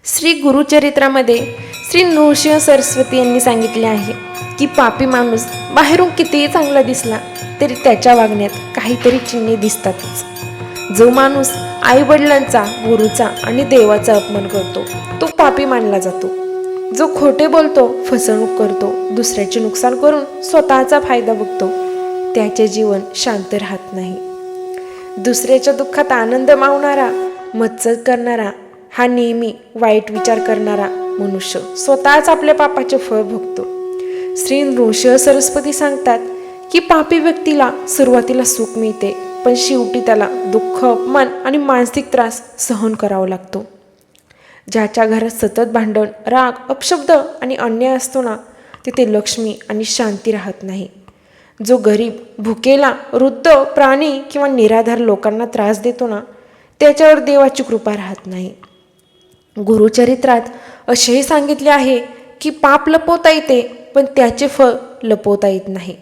श्री गुरुचरित्रामध्ये श्री नृसिंह सरस्वती यांनी सांगितले आहे की पापी माणूस बाहेरून कितीही चांगला दिसला तरी त्याच्या वागण्यात काहीतरी चिन्हे दिसतातच। जो माणूस आईवडिलांचा, गुरुचा आणि देवाचा अपमान करतो तो पापी मानला जातो। जो खोटे बोलतो, फसवणूक करतो, दुसऱ्याचे नुकसान करून स्वतःचा फायदा बघतो त्याचे जीवन शांत राहत नाही। दुसऱ्याच्या दुःखात आनंद मावणारा, मत्सर करणारा, हा नेहमी वाईट विचार करणारा मनुष्य स्वतःच आपल्या पापाचे फळ भोगतो। श्री नृसिंह सरस्वती सांगतात की पापी व्यक्तीला सुरुवातीला सुख मिळते, पण शेवटी त्याला दुःख, अपमान आणि मानसिक त्रास सहन करावा लागतो। ज्याच्या घरात सतत भांडण, राग, अपशब्द आणि अन्याय असतो ना, तिथे लक्ष्मी आणि शांती राहत नाही। जो गरीब, भुकेला, वृद्ध, प्राणी किंवा निराधार लोकांना त्रास देतो ना, त्याच्यावर देवाची कृपा राहत नाही। गुरुचरित्रात असेही सांगितले आहे की पाप लपवता येते, पण त्याचे फळ लपवता येत नाही।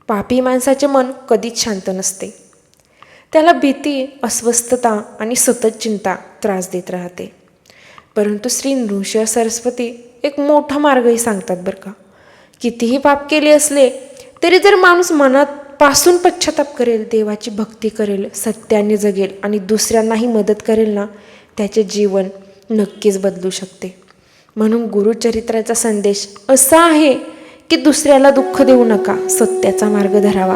पापी माणसाचे मन कधीच शांत नसते, त्याला भीती, अस्वस्थता आणि सतत चिंता त्रास देत राहते। परंतु श्री नृसिंह सरस्वती एक मोठा मार्गही सांगतात बरं का। कितीही पाप केले असले तरी जर माणूस मनापासून पश्चाताप करेल, देवाची भक्ती करेल, सत्याने जगेल आणि दुसऱ्यांनाही मदत करेल ना, त्याचे जीवन नक्कीच बदलू शकते। म्हणून गुरुचरित्राचा संदेश असा आहे की दुसऱ्याला दुःख देऊ नका, सत्याचा मार्ग धरावा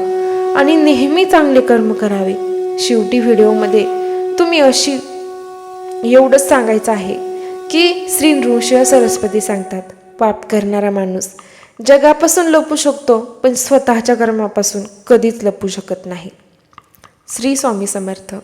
आणि नेहमी चांगले कर्म करावे। शेवटी व्हिडिओमध्ये तुम्ही एवढंच सांगायचं आहे की श्री नृसिंह सरस्वती सांगतात, पाप करणारा माणूस जगापासून लपू शकतो, पण स्वतःच्या कर्मापासून कधीच लपू शकत नाही। श्री स्वामी समर्थ।